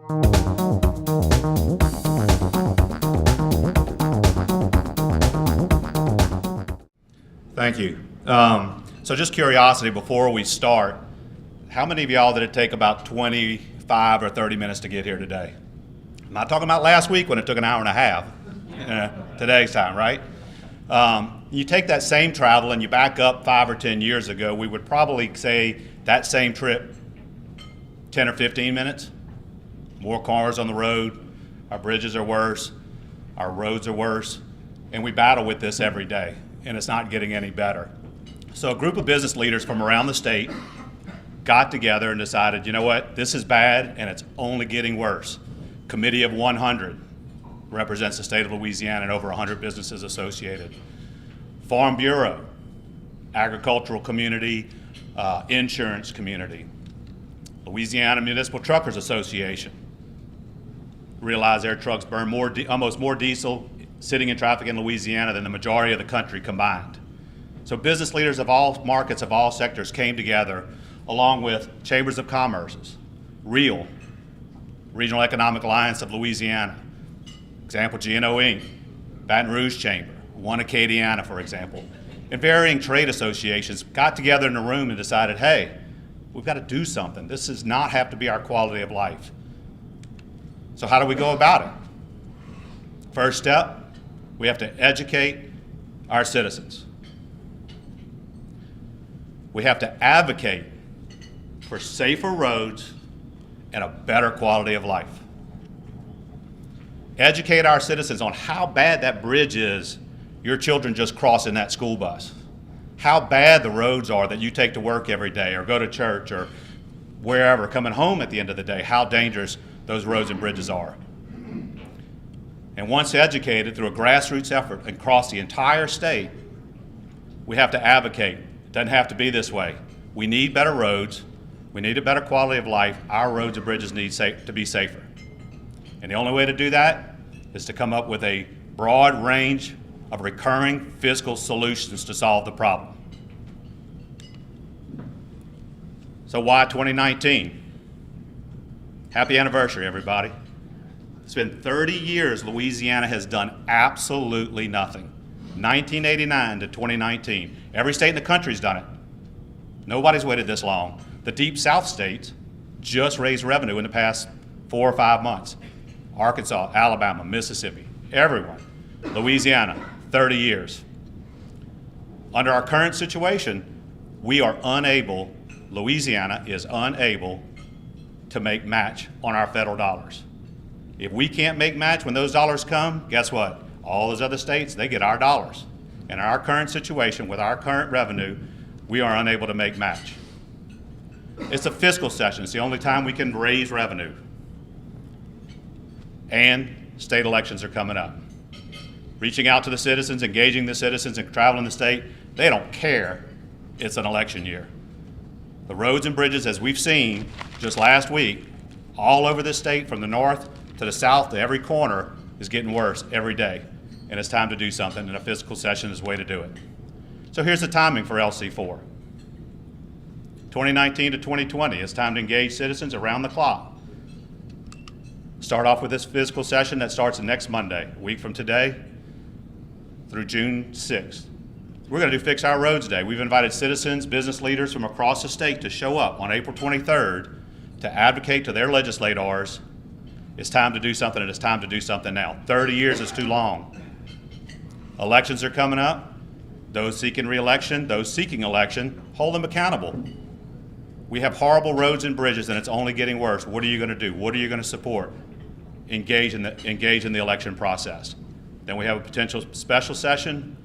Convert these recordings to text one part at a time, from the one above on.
Thank you. So just curiosity before we start, how many of y'all did it take about 25 or 30 minutes to get here today? I'm not talking about last week when it took an hour and a half, today's time, right? You take that same travel and you back up 5 or 10 years ago, we would probably say that same trip, 10 or 15 minutes. More cars on the road, our bridges are worse, our roads are worse, and we battle with this every day, and it's not getting any better. So a group of business leaders from around the state got together and decided, you know what, this is bad and it's only getting worse. Committee of 100 represents the state of Louisiana and over 100 businesses associated. Farm Bureau, agricultural community, insurance community. Louisiana Municipal Truckers Association. Realize their trucks burn almost more diesel sitting in traffic in Louisiana than the majority of the country combined. So business leaders of all markets, of all sectors came together along with chambers of commerce, REAL, Regional Economic Alliance of Louisiana, example GNO Inc., Baton Rouge Chamber, One Acadiana, for example, and varying trade associations got together in a room and decided, hey, we've got to do something. This does not have to be our quality of life. So how do we go about it? First step, we have to educate our citizens. We have to advocate for safer roads and a better quality of life. Educate our citizens on how bad that bridge is your children just cross in that school bus. How bad the roads are that you take to work every day or go to church or wherever, coming home at the end of the day, how dangerous those roads and bridges are. And once educated through a grassroots effort across the entire state, we have to advocate. It doesn't have to be this way. We need better roads. We need a better quality of life. Our roads and bridges need to be safer. And the only way to do that is to come up with a broad range of recurring fiscal solutions to solve the problem. So why 2019? Happy anniversary, everybody. It's been 30 years Louisiana has done absolutely nothing. 1989 to 2019. Every state in the country's done it. Nobody's waited this long. The Deep South states just raised revenue in the past 4 or 5 months. Arkansas, Alabama, Mississippi, everyone. Louisiana, 30 years. Under our current situation, we are unable, Louisiana is unable to make match on our federal dollars. If we can't make match when those dollars come, guess what? All those other states, they get our dollars. In our current situation, with our current revenue, we are unable to make match. It's a fiscal session. It's the only time we can raise revenue. And state elections are coming up. Reaching out to the citizens, engaging the citizens, and traveling the state, they don't care it's an election year. The roads and bridges, as we've seen just last week, all over the state, from the north to the south to every corner, is getting worse every day. And it's time to do something, and a fiscal session is the way to do it. So here's the timing for LC4. 2019 to 2020, it's time to engage citizens around the clock. Start off with this fiscal session that starts next Monday, a week from today, through June 6th. We're going to do Fix Our Roads Day. We've invited citizens, business leaders from across the state to show up on April 23rd to advocate to their legislators. It's time to do something, and it's time to do something now. 30 years is too long. Elections are coming up. Those seeking re-election, those seeking election, hold them accountable. We have horrible roads and bridges, and it's only getting worse. What are you going to do? What are you going to support? Engage in the election process. Then we have a potential special session,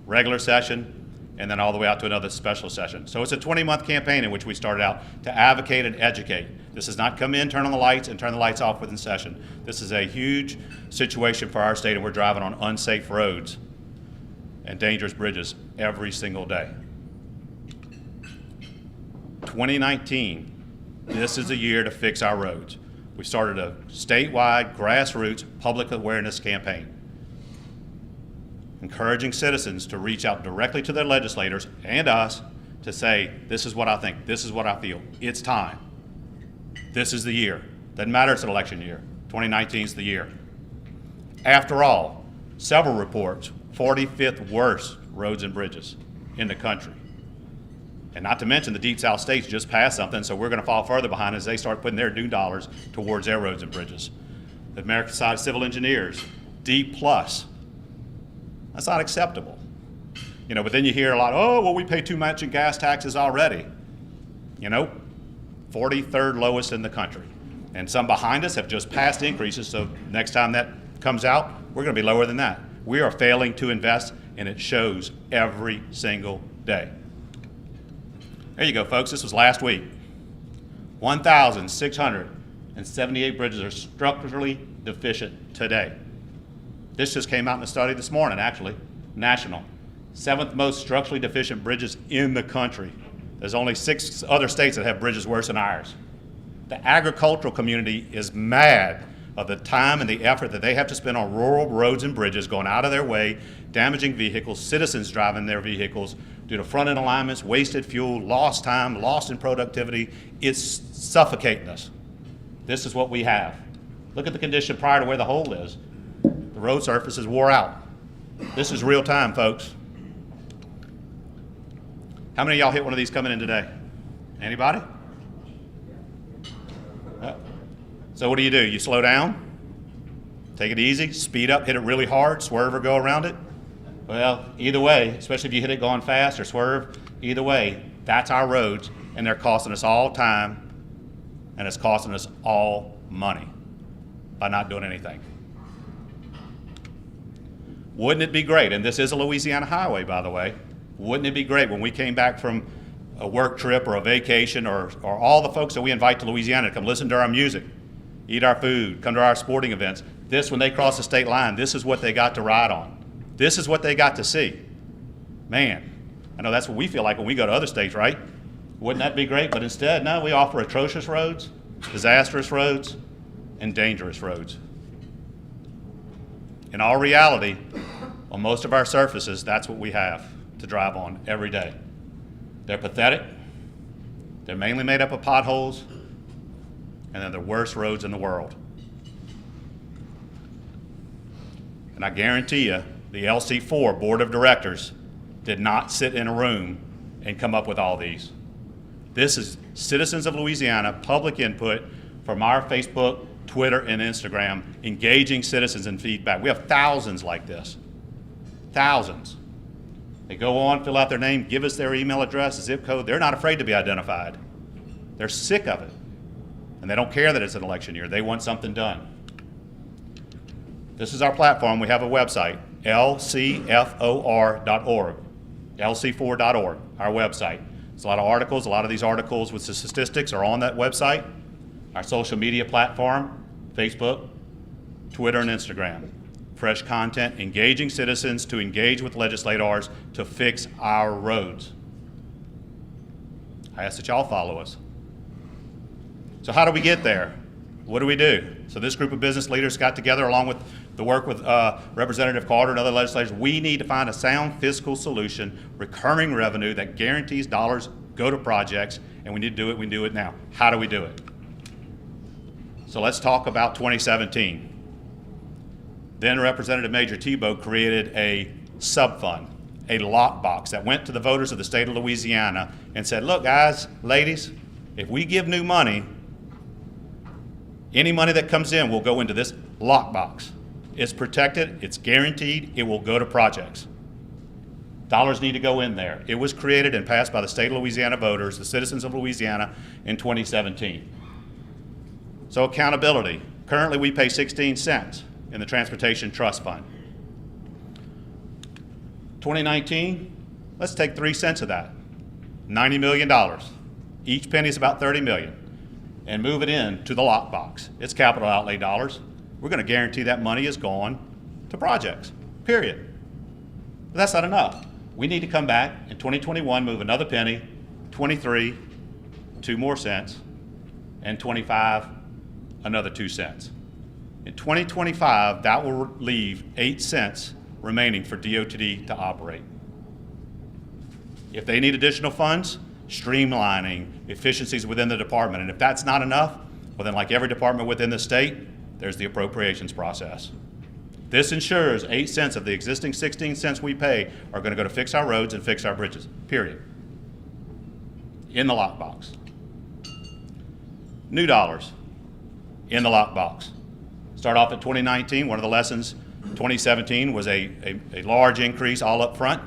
regular session, and then all the way out to another special session. So it's a 20-month campaign in which we started out to advocate and educate. This is not come in, turn on the lights, and turn the lights off within session. This is a huge situation for our state, and we're driving on unsafe roads and dangerous bridges every single day. 2019, this is a year to fix our roads. We started a statewide grassroots public awareness campaign, encouraging citizens to reach out directly to their legislators and us to say, this is what I think, this is what I feel, it's time. This is the year. Doesn't matter, it's an election year. 2019 is the year. After all, several reports, 45th worst roads and bridges in the country. And not to mention the Deep South states just passed something, so we're going to fall further behind as they start putting their due dollars towards their roads and bridges. The American Society of Civil Engineers, D+. That's not acceptable. You know, but then you hear a lot, oh, well, we pay too much in gas taxes already. You know, 43rd lowest in the country. And some behind us have just passed increases, so next time that comes out, we're going to be lower than that. We are failing to invest, and it shows every single day. There you go, folks. This was last week. 1,678 bridges are structurally deficient today. This just came out in a study this morning, actually, national. 7th most structurally deficient bridges in the country. There's only 6 other states that have bridges worse than ours. The agricultural community is mad of the time and the effort that they have to spend on rural roads and bridges, going out of their way, damaging vehicles, citizens driving their vehicles due to front-end alignments, wasted fuel, lost time, lost in productivity. It's suffocating us. This is what we have. Look at the condition prior to where the hole is. The road surface is wore out. This is real time, folks. How many of y'all hit one of these coming in today? Anybody? So what do? You slow down, take it easy, speed up, hit it really hard, swerve or go around it? Well, either way, especially if you hit it going fast or swerve, either way, that's our roads, and they're costing us all time, and it's costing us all money by not doing anything. Wouldn't it be great, and this is a Louisiana highway, by the way, wouldn't it be great when we came back from a work trip or a vacation or all the folks that we invite to Louisiana to come listen to our music, eat our food, come to our sporting events. This, when they cross the state line, this is what they got to ride on. This is what they got to see. Man, I know that's what we feel like when we go to other states, right? Wouldn't that be great? But instead, no, we offer atrocious roads, disastrous roads, and dangerous roads. In all reality, on most of our surfaces, that's what we have to drive on every day. They're pathetic. They're mainly made up of potholes, and they're the worst roads in the world. And I guarantee you, the LC4 Board of Directors did not sit in a room and come up with all these. This is citizens of Louisiana, public input from our Facebook, Twitter, and Instagram, engaging citizens in feedback. We have thousands like this. Thousands. They go on, fill out their name, give us their email address, zip code. They're not afraid to be identified. They're sick of it. And they don't care that it's an election year. They want something done. This is our platform. We have a website, lcfor.org, lc4.org, our website. There's a lot of articles. A lot of these articles with the statistics are on that website. Our social media platform, Facebook, Twitter, and Instagram. Fresh content, engaging citizens to engage with legislators to fix our roads. I ask that y'all follow us. So how do we get there? What do we do? So this group of business leaders got together along with the work with Representative Carter and other legislators. We need to find a sound fiscal solution, recurring revenue that guarantees dollars go to projects, and we need to do it. We do it now. How do we do it? So let's talk about 2017. Then Representative Major Tebow created a sub-fund, a lockbox that went to the voters of the state of Louisiana and said, look, guys, ladies, if we give new money, any money that comes in will go into this lockbox. It's protected, it's guaranteed, it will go to projects. Dollars need to go in there. It was created and passed by the state of Louisiana voters, the citizens of Louisiana, in 2017. So accountability. Currently we pay 16 cents in the Transportation Trust Fund. 2019, let's take 3 cents of that, $90 million. Each penny is about $30 million. And move it in to the lockbox. It's capital outlay dollars. We're going to guarantee that money is going to projects, period. But that's not enough. We need to come back in 2021, move another penny, 23, 2 more cents, and 25, another 2 cents. In 2025, that will leave 8 cents remaining for DOTD to operate. If they need additional funds, streamlining, efficiencies within the department. And if that's not enough, Well, then like every department within the state, there's the appropriations process. This ensures 8 cents of the existing 16 cents we pay are going to go to fix our roads and fix our bridges, period. In the lockbox. New dollars in the lockbox. Start off at 2019, one of the lessons, 2017 was a large increase all up front.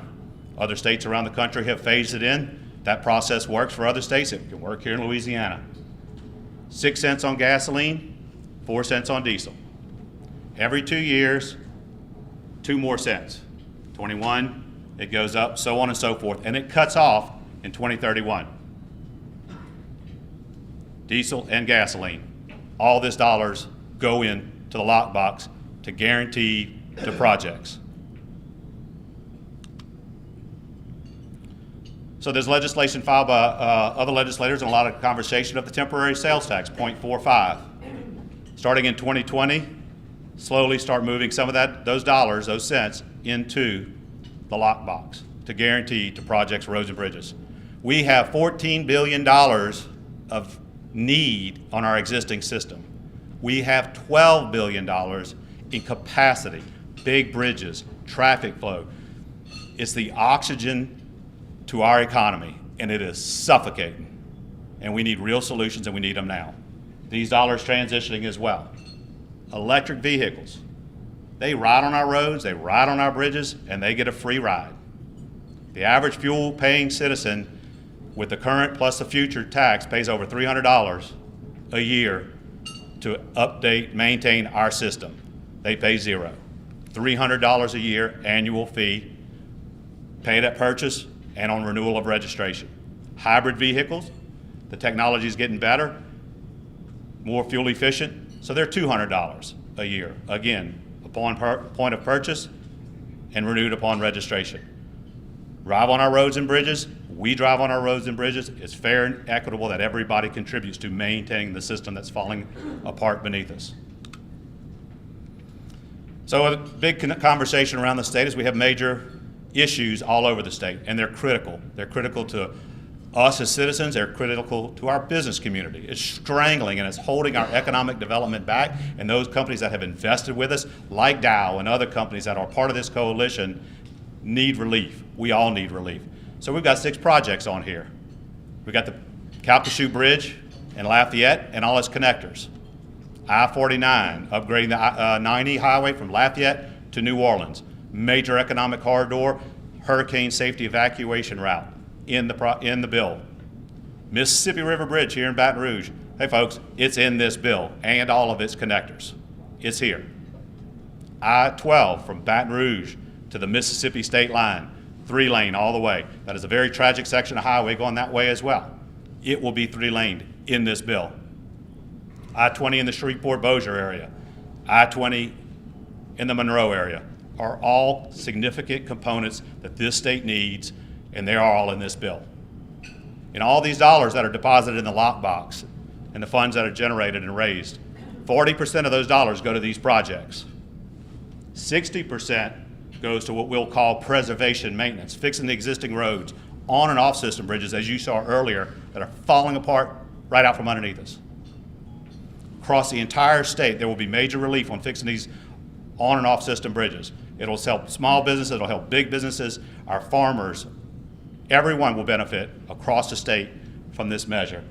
Other states around the country have phased it in. That process works for other states. It can work here in Louisiana. 6 cents on gasoline, 4 cents on diesel. Every 2 years, 2 more cents. 21, it goes up, so on and so forth, and it cuts off in 2031. Diesel and gasoline, all this dollars go into the lockbox to guarantee the projects. So there's legislation filed by other legislators and a lot of conversation of the temporary sales tax, 0.45. Starting in 2020, slowly start moving some of those dollars, those cents, into the lockbox to guarantee to projects, roads, and bridges. We have $14 billion of need on our existing system. We have $12 billion in capacity, big bridges, traffic flow. It's the oxygen to our economy, and it is suffocating. And we need real solutions, and we need them now. These dollars transitioning as well. Electric vehicles. They ride on our roads, they ride on our bridges, and they get a free ride. The average fuel-paying citizen with the current plus the future tax pays over $300 a year to update, maintain our system. They pay zero. $300 a year annual fee, paid at purchase and on renewal of registration. Hybrid vehicles, the technology is getting better, more fuel efficient, so they're $200 a year, again, upon point of purchase and renewed upon registration. Drive on our roads and bridges, we drive on our roads and bridges. It's fair and equitable that everybody contributes to maintaining the system that's falling apart beneath us. So a big conversation around the state is we have major issues all over the state, and they're critical. They're critical to us as citizens, they're critical to our business community. It's strangling and it's holding our economic development back, and those companies that have invested with us, like Dow and other companies that are part of this coalition, need relief. We all need relief. So we've got 6 projects on here. We've got the Calcasieu Bridge in Lafayette and all its connectors. I-49, upgrading the 90 highway from Lafayette to New Orleans. Major economic corridor, hurricane safety evacuation route in the bill. Mississippi River Bridge here in Baton Rouge. Hey folks, it's in this bill and all of its connectors. It's here. I-12 from Baton Rouge to the Mississippi state line, 3-lane all the way. That is a very tragic section of highway going that way as well. It will be 3-laned in this bill. I-20 in the Shreveport-Bossier area, I-20 in the Monroe area are all significant components that this state needs, and they are all in this bill. And all these dollars that are deposited in the lockbox and the funds that are generated and raised, 40% of those dollars go to these projects. 60% goes to what we'll call preservation maintenance, fixing the existing roads, on and off system bridges, as you saw earlier, that are falling apart right out from underneath us. Across the entire state, there will be major relief on fixing these on and off system bridges. It'll help small businesses, it'll help big businesses, our farmers. Everyone will benefit across the state from this measure.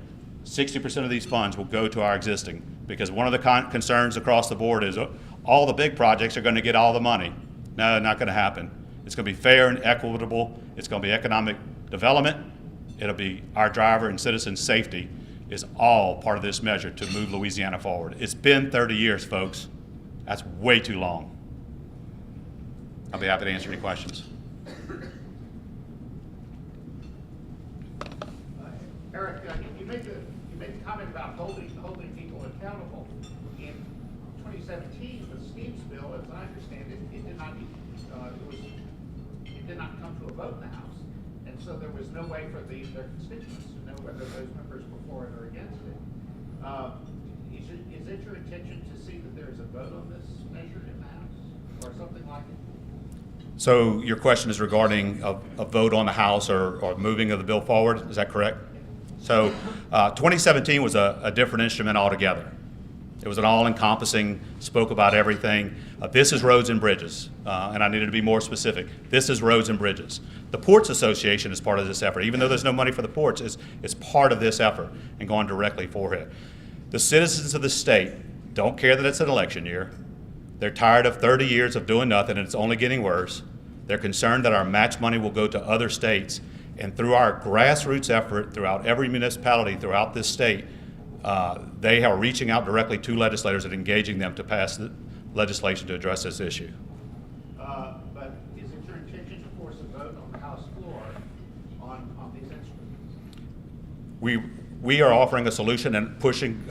60% of these funds will go to our existing, because one of the concerns across the board is all the big projects are going to get all the money. No, not going to happen. It's going to be fair and equitable. It's going to be economic development. It'll be our driver and citizen safety is all part of this measure to move Louisiana forward. It's been 30 years, folks. That's way too long. I'll be happy to answer any questions. Eric, you made the comment about holding people accountable. In 2017, the Steve's bill, as I understand it, it did not come to a vote in the House, and so there was no way for their constituents to know whether those members were for it or against it. Is it your intention to see that there is a vote on this measure in the House, or something like it? So your question is regarding a vote on the House or moving of the bill forward, is that correct? So 2017 was a different instrument altogether. It was an all-encompassing, spoke about everything. This is roads and bridges, and I needed to be more specific. This is roads and bridges. The Ports Association is part of this effort. Even though there's no money for the ports, it's part of this effort and going directly for it. The citizens of the state don't care that it's an election year. They're tired of 30 years of doing nothing, and it's only getting worse. They're concerned that our match money will go to other states, and through our grassroots effort throughout every municipality throughout this state, they are reaching out directly to legislators and engaging them to pass the legislation to address this issue. But is it your intention to force a vote on the House floor on these instruments? We are offering a solution and pushing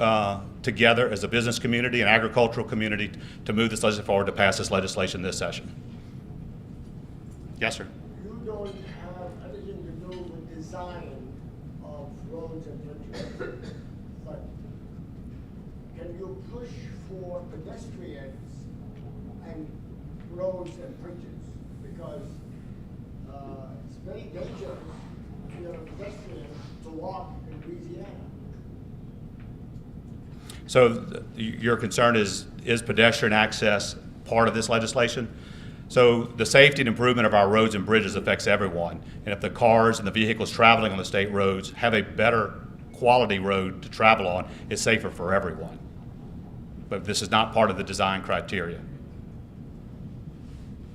together as a business community and agricultural community to move this legislation forward to pass this legislation this session. Yes, sir. You don't have anything to do with design of roads and bridges, but can you push for pedestrians and roads and bridges? Because it's very dangerous if you're a pedestrian to walk in Louisiana. So your concern is pedestrian access part of this legislation? So the safety and improvement of our roads and bridges affects everyone. And if the cars and the vehicles traveling on the state roads have a better quality road to travel on, it's safer for everyone. But this is not part of the design criteria.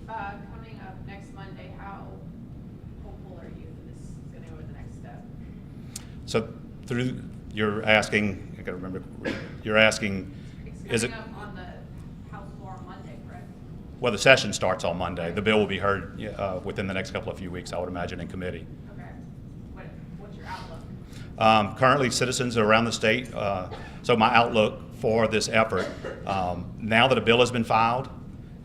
Coming up next Monday, how hopeful are you that this is going to go to the next step? So you're asking, I gotta remember, you're asking, It's coming up on the House floor on Monday, correct? Well, the session starts on Monday. The bill will be heard within the next couple of few weeks, I would imagine, in committee. Okay. What's your outlook? Currently, citizens around the state, so my outlook for this effort, now that a bill has been filed,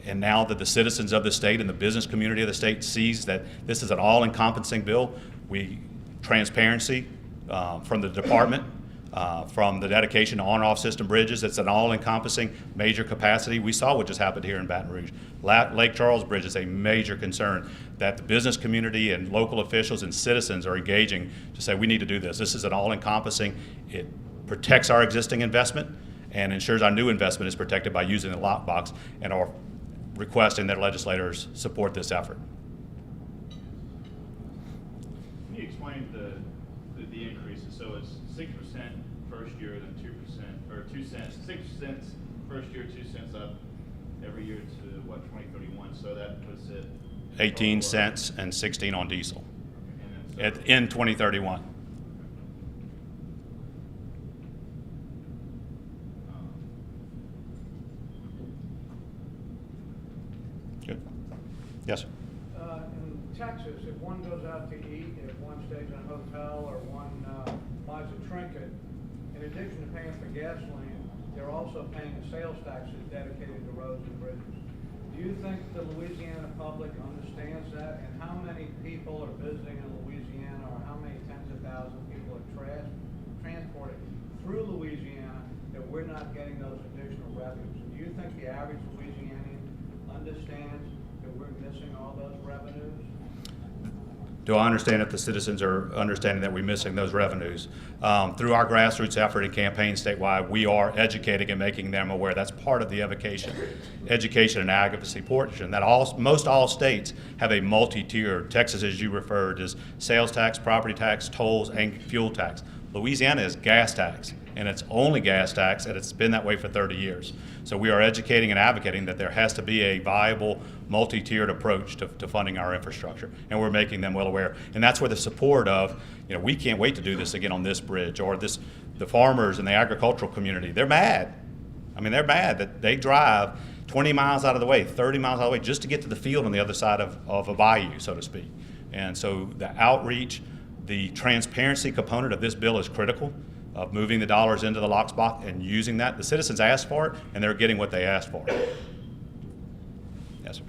and now that the citizens of the state and the business community of the state sees that this is an all-encompassing bill, transparency from the department, from the dedication to on-off system bridges, it's an all-encompassing major capacity. We saw what just happened here in Baton Rouge. Lake Charles Bridge is a major concern that the business community and local officials and citizens are engaging to say we need to do this. This is an all-encompassing, it protects our existing investment and ensures our new investment is protected by using the lockbox, and are requesting that legislators support this effort. Can you explain the increases? So it's 6% first year, then 2%, or 2 cents, 6 cents first year, 2 cents up every year to what, 2031? So that puts it 18 cents and 16 on diesel and then, in 2031. Good. Yes, sir. In Texas, if one goes out to eat, if one stays in a hotel, or one buys a trinket, in addition to paying for gasoline, they're also paying a sales tax that's dedicated to roads and bridges. Do you think the Louisiana public understands that? And how many people are visiting in Louisiana, or how many tens of thousands of people are transported through Louisiana that we're not getting those additional revenues? Do you think the average Louisianian understands that we're missing all those revenues? Do I understand if the citizens are understanding that we're missing those revenues? Through our grassroots effort and campaign statewide, we are educating and making them aware. That's part of the education and advocacy portion. That most all states have a multi-tier. Texas, as you referred, is sales tax, property tax, tolls, and fuel tax. Louisiana is gas tax, and it's only gas tax, and it's been that way for 30 years. So we are educating and advocating that there has to be a viable, multi-tiered approach to funding our infrastructure, and we're making them well aware. And that's where the support of, we can't wait to do this again on this bridge, or the farmers and the agricultural community, they're mad. I mean, they're mad that they drive 20 miles out of the way, 30 miles out of the way, just to get to the field on the other side of a bayou, so to speak. And so the outreach, the transparency component of this bill is critical, of moving the dollars into the lockbox and using that. The citizens asked for it, and they're getting what they asked for. Yes, sir.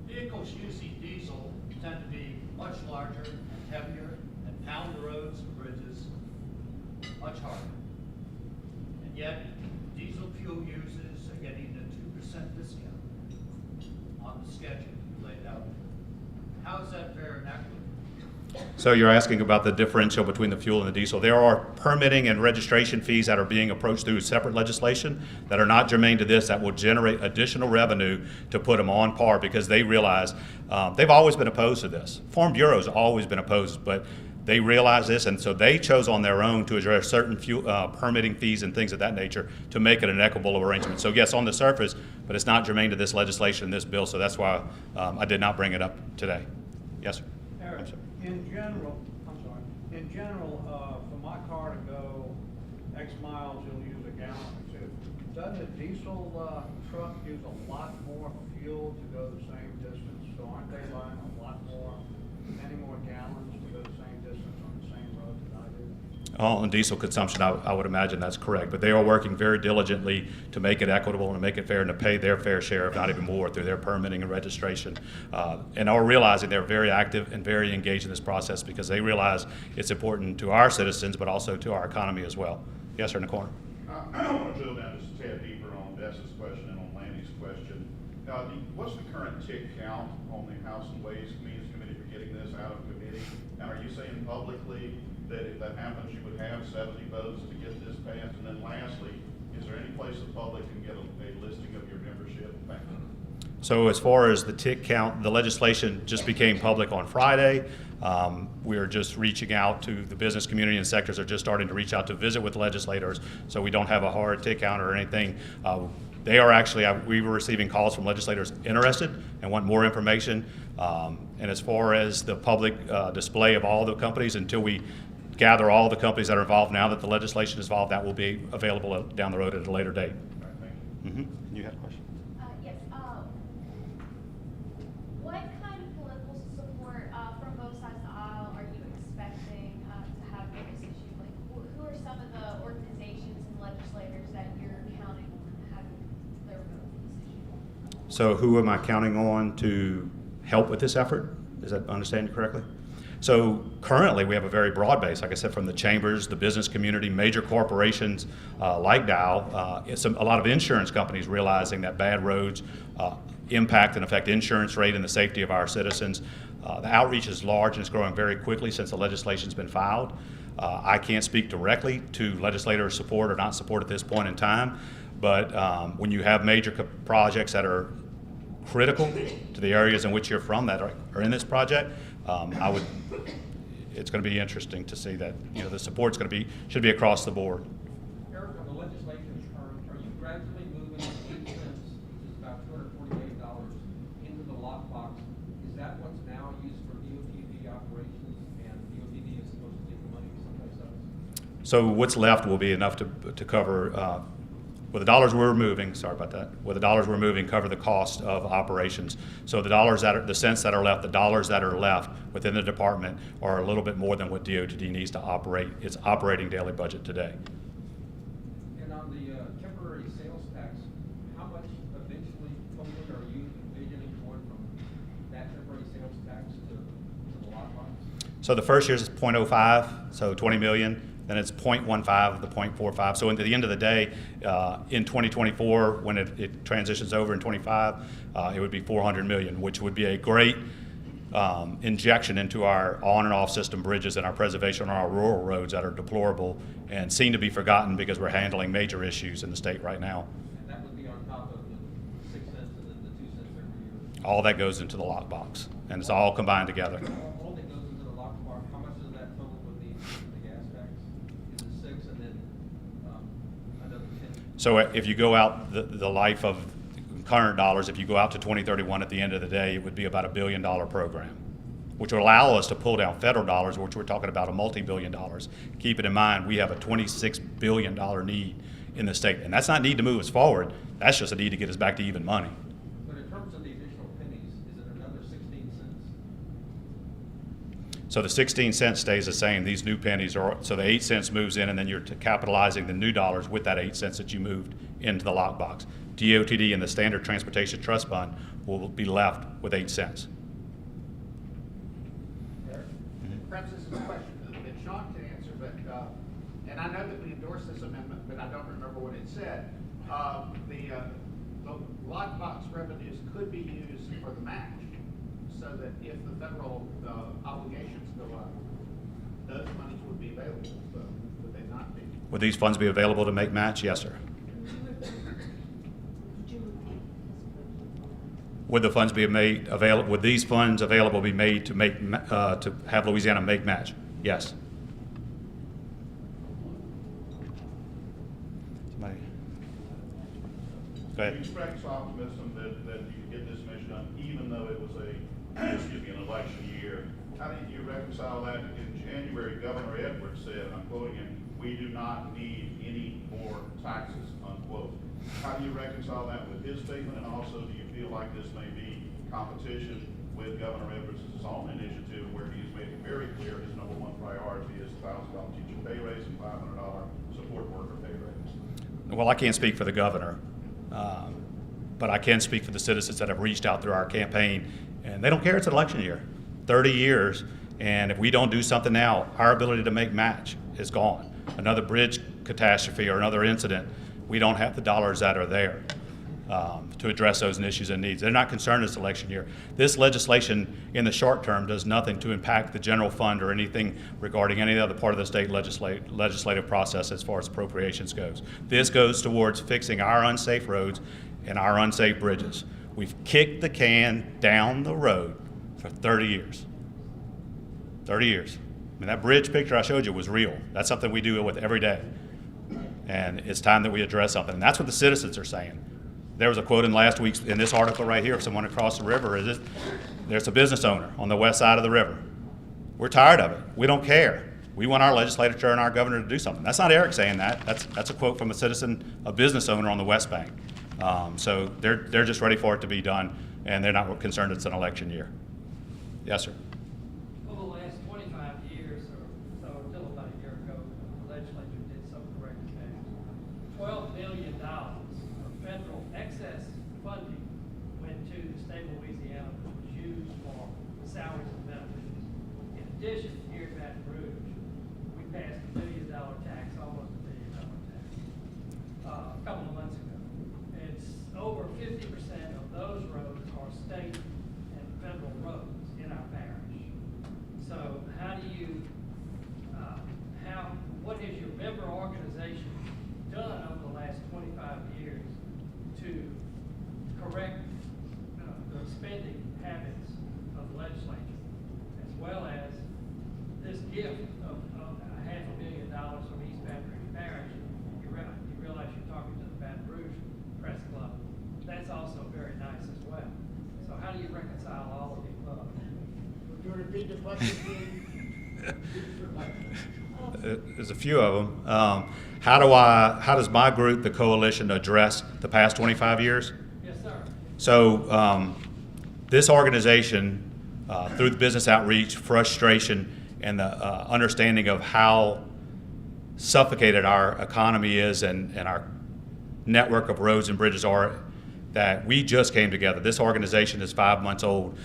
Vehicles using diesel tend to be much larger and heavier and pound the roads and bridges much harder. And yet, diesel fuel users are getting a 2% discount on the schedule you laid out. How is that fair and equitable? So you're asking about the differential between the fuel and the diesel. There are permitting and registration fees that are being approached through separate legislation that are not germane to this, that will generate additional revenue to put them on par, because they realize they've always been opposed to this. Farm Bureau's always been opposed, but they realize this, and so they chose on their own to address certain permitting fees and things of that nature to make it an equitable arrangement. So yes, on the surface, but it's not germane to this legislation, this bill, so that's why I did not bring it up today. Yes, sir. Eric, I'm sorry. in general, for my car to go X miles, you'll use a gallon or two. Doesn't a diesel truck use a lot more fuel to go the same distance? So aren't they buying a lot more, many more gallons to go the same distance on the same road that I do? On diesel consumption, I would imagine that's correct, but they are working very diligently to make it equitable and to make it fair and to pay their fair share, if not even more, through their permitting and registration. And are realizing they're very active and very engaged in this process, because they realize it's important to our citizens, but also to our economy as well. Yes, sir, in the corner. I want to drill down just a tad deeper on Bess's question and on Lanny's question. What's the current tick count on the House and Ways Means Committee for getting this out of committee? And are you saying publicly that if that happens, you would have 70 votes to get this passed? And then lastly, is there any place the public can get a listing of your membership? Thank you. So as far as the tick count, the legislation just became public on Friday. We are just reaching out to the business community, and sectors are just starting to reach out to visit with legislators, so we don't have a hard tick count or anything. They are actually, we were receiving calls from legislators interested and want more information. And as far as the public display of all the companies, until we gather all the companies that are involved now that the legislation is involved, that will be available down the road at a later date. All right, thank you. You had a question? Yes, what kind of political support from both sides of the aisle are you expecting to have for this issue? Like, who are some of the organizations and legislators that you're counting on having their vote for this issue? So who am I counting on to help with this effort? Does that understand you correctly? So currently we have a very broad base, like I said, from the chambers, the business community, major corporations like Dow, a lot of insurance companies realizing that bad roads impact and affect insurance rate and the safety of our citizens. The outreach is large and it's growing very quickly since the legislation's been filed. I can't speak directly to legislator support or not support at this point in time, but when you have major projects that are critical to the areas in which you're from that are in this project, it's going to be interesting to see that, you know, the support's should be across the board. Eric, on the legislation terms, are you gradually moving 8 cents, which is about $240 million, into the lockbox? Is that what's now used for DOTD operations, and DOTD is supposed to get the money someplace else? So what's left will be enough to cover, with the dollars we're moving, sorry about that, with the dollars we're moving cover the cost of operations. So the cents that are left, the dollars that are left within the department are a little bit more than what DOTD needs to operate its operating daily budget today. And on the temporary sales tax, how much eventually totally are you envisioning going from that temporary sales tax to the lockbox? So the first year is 0.05, so 20 million. Then it's 0.15, the 0.45. So at the end of the day, in 2024, when it transitions over in 25, it would be 400 million, which would be a great injection into our on and off system bridges and our preservation on our rural roads that are deplorable and seem to be forgotten because we're handling major issues in the state right now. And that would be on top of the 6 cents and then the 2 cents every year? All that goes into the lockbox, and it's all combined together. All that goes into the lockbox, how much does that total would be for the gas tax? Is it 6 and then another 10? So if you go out the life of current dollars, if you go out to 2031 at the end of the day, it would be about $1 billion program, which will allow us to pull down federal dollars, which we're talking about a multi-billion dollars. Keep it in mind, we have a $26 billion need in the state, and that's not need to move us forward. That's just a need to get us back to even money. But in terms of the additional pennies, is it another 16 cents? So the 16 cents stays the same. These new pennies are, so the 8 cents moves in, and then you're capitalizing the new dollars with that 8 cents that you moved into the lockbox. DOTD and the Standard Transportation Trust Fund will be left with 8 cents. Perhaps this is a question that Sean can answer, but, and I know that we endorsed this amendment, but I don't remember what it said. The lockbox revenues could be used for the match. so that if the federal obligations go up, those monies would be available, would they not be? Would these funds be available to make match? Yes, sir. Would the funds be made available? Would these funds available be made to make to have Louisiana make match? Yes. Somebody. Go Do you ahead. express optimism that you can get this mission done, even though it was an election year? How do you reconcile that? In January, Governor Edwards said, and I'm quoting him, "We do not need any more taxes," unquote. How do you reconcile that with his statement, and also do you feel like this may be competition with Governor Edwards' own initiative, where he's made it very clear his number one priority is $1,000 teacher pay raise and $500 support worker pay raise? Well, I can't speak for the governor, but I can speak for the citizens that have reached out through our campaign, and they don't care it's an election year. 30 years, and if we don't do something now, our ability to make match is gone. Another bridge catastrophe or another incident, we don't have the dollars that are there to address those issues and needs. They're not concerned this election year. This legislation in the short term does nothing to impact the general fund or anything regarding any other part of the state legislative process as far as appropriations goes. This goes towards fixing our unsafe roads and our unsafe bridges. We've kicked the can down the road for 30 years. 30 years. I mean, that bridge picture I showed you was real. That's something we deal with every day. And it's time that we address something. And that's what the citizens are saying. There was a quote in last week's, in this article right here, of someone across the river, there's a business owner on the west side of the river. We're tired of it. We don't care. We want our legislature and our governor to do something. That's not Eric saying that. That's a quote from a citizen, a business owner on the West Bank. So they're just ready for it to be done, and they're not concerned it's an election year. Yes, sir. Over the last 25 years or so, until about a year ago, the legislature did some corrective things. $12 million of federal excess funding went to the state of Louisiana, which was used for salaries and benefits. In addition, here in Baton Rouge, we passed a $1 billion tax, almost $1 billion tax, a couple of months ago. It's over 50% of those roads are state and federal roads in our parish. So how do you, what has your member organization done over the last 25 years to correct the spending habits of the legislature, as well as this gift of $500,000 from East Baton Rouge Parish? You realize you're talking to the Baton Rouge Press Club. That's also very nice as well. So how do you reconcile all of the above? Would you repeat the question, please? There's a few of them. How does my group, the coalition, address the past 25 years? Yes, sir. So this organization, through the business outreach, frustration, and the understanding of how suffocated our economy is and our network of roads and bridges are, that we just came together. This organization is 5 months old.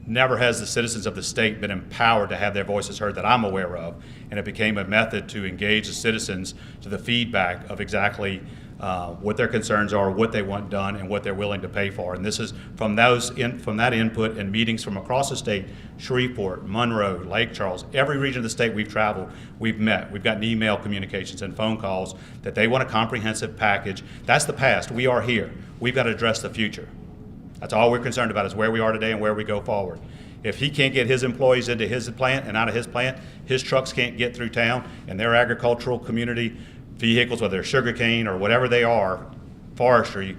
Never has the citizens of the state been empowered to have their voices heard that I'm aware of, and it became a method to engage the citizens to the feedback of exactly what their concerns are, what they want done, and what they're willing to pay for. And this is from that input and meetings from across the state, Shreveport, Monroe, Lake Charles, every region of the state we've traveled, we've met. We've gotten email communications and phone calls that they want a comprehensive package. That's the past. We are here. We've got to address the future. That's all we're concerned about, is where we are today and where we go forward. If he can't get his employees into his plant and out of his plant, his trucks can't get through town, and their agricultural community vehicles, whether they're sugarcane or whatever they are, forestry,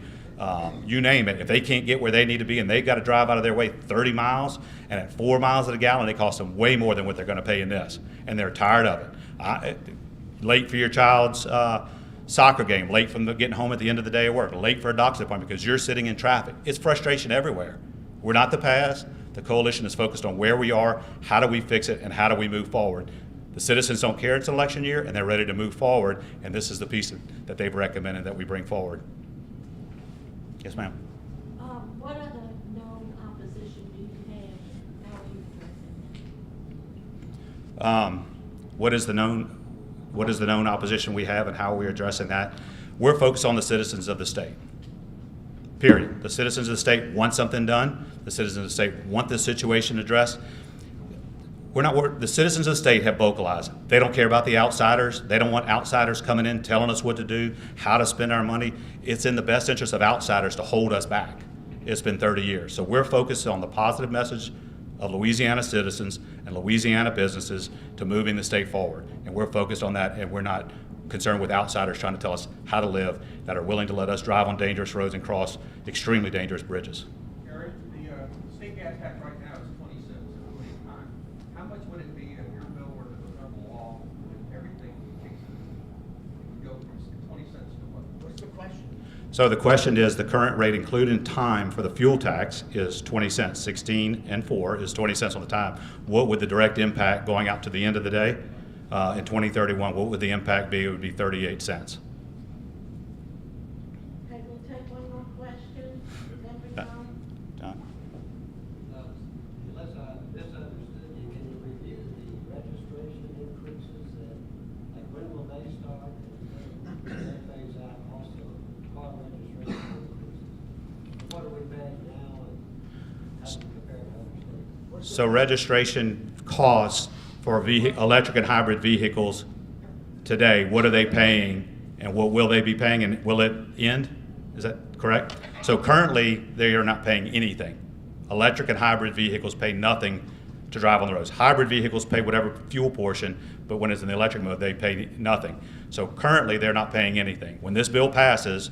you name it, if they can't get where they need to be and they've got to drive out of their way 30 miles, and at 4 miles at a gallon, it costs them way more than what they're going to pay in this, and they're tired of it. Late for your child's soccer game, late from getting home at the end of the day at work, late for a doctor's appointment because you're sitting in traffic. It's frustration everywhere. We're not the past. The coalition is focused on where we are, how do we fix it, and how do we move forward. The citizens don't care it's an election year, and they're ready to move forward, and this is the piece that they've recommended that we bring forward. Yes, ma'am. What other known opposition do you have, and how are you addressing it? What is the known opposition we have, and how are we addressing that? We're focused on the citizens of the state. period. The citizens of the state want something done. The citizens of the state want this situation addressed. We're not worried. The citizens of the state have vocalized. They don't care about the outsiders. They don't want outsiders coming in telling us what to do, how to spend our money. It's in the best interest of outsiders to hold us back. It's been 30 years. So we're focused on the positive message of Louisiana citizens and Louisiana businesses to moving the state forward. And we're focused on that, and we're not concerned with outsiders trying to tell us how to live that are willing to let us drive on dangerous roads and cross extremely dangerous bridges. Eric, the state gas tax right now is 20 cents at any time. How much would it be if your bill were to become law and everything kicks in? It would go from 20 cents to what? What's the question? So the question is, the current rate, including time for the fuel tax, is 20 cents. 16 and 4 is 20 cents on the time. What would the direct impact going out to the end of the day? In 2031, what would the impact be? It would be 38 cents. Okay, we'll take one more question. Then we go. Don? Unless I misunderstood you, can you review the registration increases and, like, when will they start? And that phase out also car registration increases. What are we paying now and how do we compare to other states? So registration costs for electric and hybrid vehicles today, what are they paying and what will they be paying, and will it end? Is that correct? So currently, they are not paying anything. Electric and hybrid vehicles pay nothing to drive on the roads. Hybrid vehicles pay whatever fuel portion, but when it's in the electric mode, they pay nothing. So currently, they're not paying anything. When this bill passes,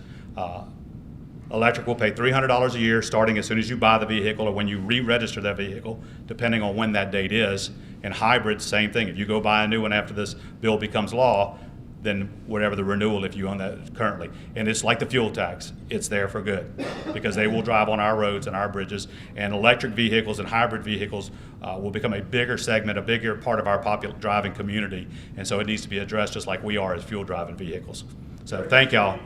electric will pay $300 a year starting as soon as you buy the vehicle or when you re-register that vehicle, depending on when that date is. And hybrid, same thing. If you go buy a new one after this bill becomes law, then whatever the renewal, if you own that currently. And it's like the fuel tax. It's there for good because they will drive on our roads and our bridges. And electric vehicles and hybrid vehicles will become a bigger segment, a bigger part of our popular driving community. And so it needs to be addressed just like we are as fuel driving vehicles. So thank y'all.